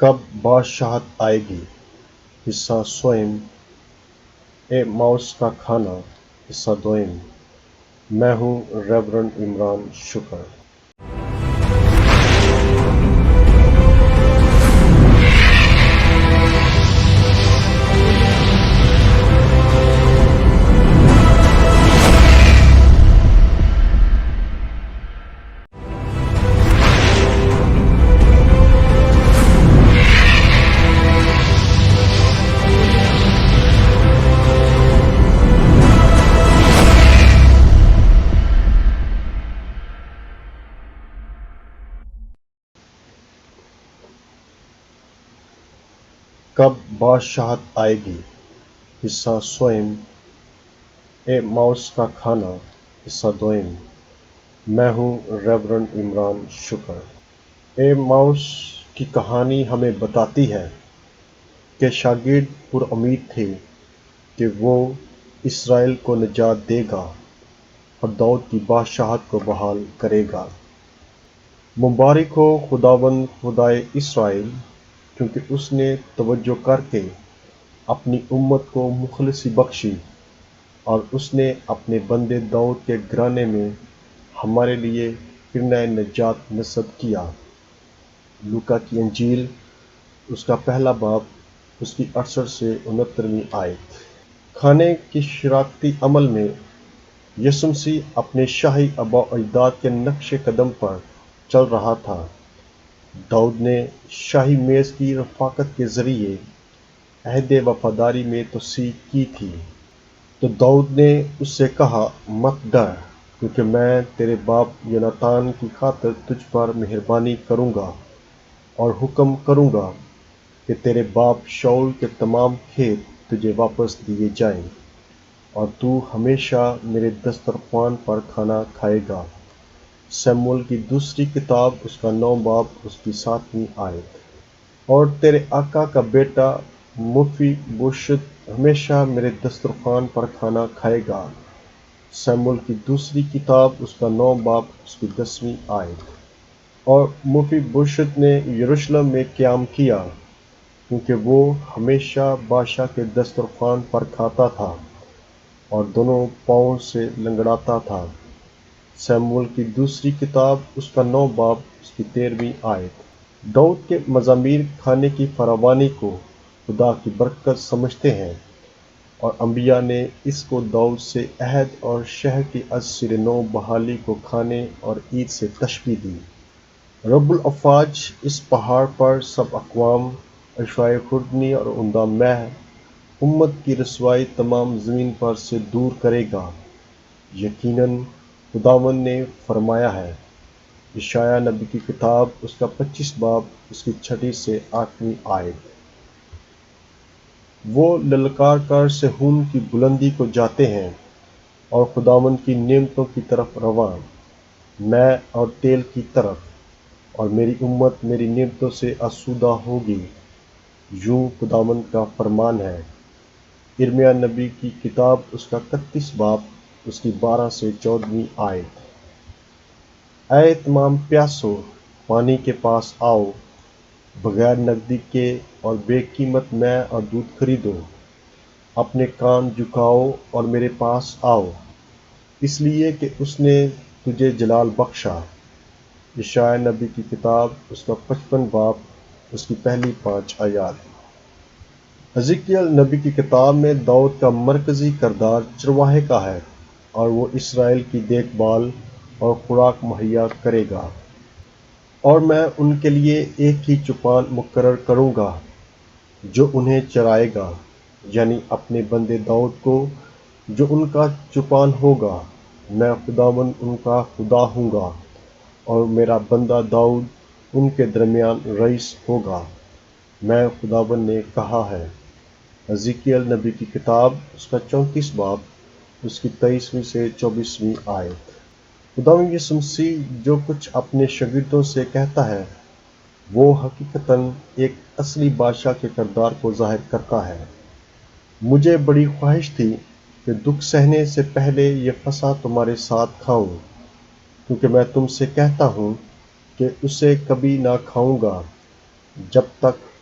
کب بادشاہت آئے گی؟ حصہ سوئم ماؤس کا کھانا حصہ دوئم۔ میں ہوں ریورنڈ عمران شکر۔ کب بادشاہت آئے گی؟ حصہ سوئم ماؤس کا کھانا حصہ دوئم۔ میں ہوں ریورنڈ عمران شکر۔ ماؤس کی کہانی ہمیں بتاتی ہے کہ شاگرد پر امید تھے کہ وہ اسرائیل کو نجات دے گا اور داؤد کی بادشاہت کو بحال کرے گا۔ مبارک ہو خداوند خدائے اسرائیل، کیونکہ اس نے توجہ کر کے اپنی امت کو مخلصی بخشی اور اس نے اپنے بندے داؤد کے گھرانے میں ہمارے لیے کرنۂ نجات نصب کیا۔ لوکا کی انجیل اس کا پہلا باب اس کی 68 سے 69ویں آیت۔ کھانے کی شراکتی عمل میں یسوع مسیح اپنے شاہی آباء و اجداد کے نقش قدم پر چل رہا تھا۔ داؤد نے شاہی میز کی رفاقت کے ذریعے عہد وفاداری میں توسیع کی تھی۔ تو داؤد نے اس سے کہا، مت ڈر، کیونکہ میں تیرے باپ یوناتان کی خاطر تجھ پر مہربانی کروں گا اور حکم کروں گا کہ تیرے باپ شاؤل کے تمام کھیت تجھے واپس دیے جائیں، اور تو ہمیشہ میرے دسترخوان پر کھانا کھائے گا۔ سموئیل کی دوسری کتاب اس کا 9 باب اس کی 7ویں آیت۔ اور تیرے آقا کا بیٹا مفی بوشت ہمیشہ میرے دسترخوان پر کھانا کھائے گا۔ سموئیل کی دوسری کتاب اس کا 9 باب اس کی 10ویں آیت۔ اور مفی بوشت نے یروشلم میں قیام کیا، کیونکہ وہ ہمیشہ بادشاہ کے دسترخوان پر کھاتا تھا اور دونوں پاؤں سے لنگڑاتا تھا۔ سموئیل کی دوسری کتاب اس کا 9 باب اس کی 13ویں آیت۔ داؤد کے مزامیر کھانے کی فراوانی کو خدا کی برکت سمجھتے ہیں، اور انبیاء نے اس کو داؤد سے عہد اور شہر کی از سر نو بحالی کو کھانے اور عید سے تشبیہ دی۔ رب الافواج اس پہاڑ پر سب اقوام، اشیائے خوردنی اور عمدہ مہ امت کی رسوائی تمام زمین پر سے دور کرے گا۔ یقیناً خداوند نے فرمایا ہے۔ یشعیاہ نبی کی کتاب اس کا 25 باب اس کی 6 سے 8ویں آیت۔ وہ للکار کر صہیون کی بلندی کو جاتے ہیں اور خداوند کی نعمتوں کی طرف رواں، میں اور تیل کی طرف، اور میری امت میری نعمتوں سے آسودہ ہوگی، یوں خداوند کا فرمان ہے۔ ارمیا نبی کی کتاب اس کا 31 باب اس کی 12 سے 14ویں آیت۔ اے تمام پیاسو، پانی کے پاس آؤ، بغیر نقدی کے اور بے قیمت مے اور دودھ خریدو۔ اپنے کان جھکاؤ اور میرے پاس آؤ، اس لیے کہ اس نے تجھے جلال بخشا۔ یشعیاہ نبی کی کتاب اس کا 55 باب اس کی پہلی 5 آیات۔ حزقییل نبی کی کتاب میں داؤد کا مرکزی کردار چرواہے کا ہے، اور وہ اسرائیل کی دیکھ بھال اور خوراک مہیا کرے گا۔ اور میں ان کے لیے ایک ہی چوپان مقرر کروں گا جو انہیں چرائے گا، یعنی اپنے بندے داؤد کو، جو ان کا چوپان ہوگا۔ میں خداوند ان کا خدا ہوں گا، اور میرا بندہ داؤد ان کے درمیان رئیس ہوگا۔ میں خداوند نے کہا ہے۔ حزقییل نبی کی کتاب اس کا 34 باب اس کی 23ویں سے 24ویں آیت۔ خداوند یسوع مسیح جو کچھ اپنے شاگردوں سے کہتا ہے، وہ حقیقتاً ایک اصلی بادشاہ کے کردار کو ظاہر کرتا ہے۔ مجھے بڑی خواہش تھی کہ دکھ سہنے سے پہلے یہ فسح تمہارے ساتھ کھاؤں، کیونکہ میں تم سے کہتا ہوں کہ اسے کبھی نہ کھاؤں گا جب تک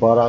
12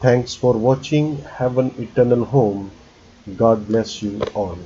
Thanks for watching Heaven Eternal Home. God bless you all.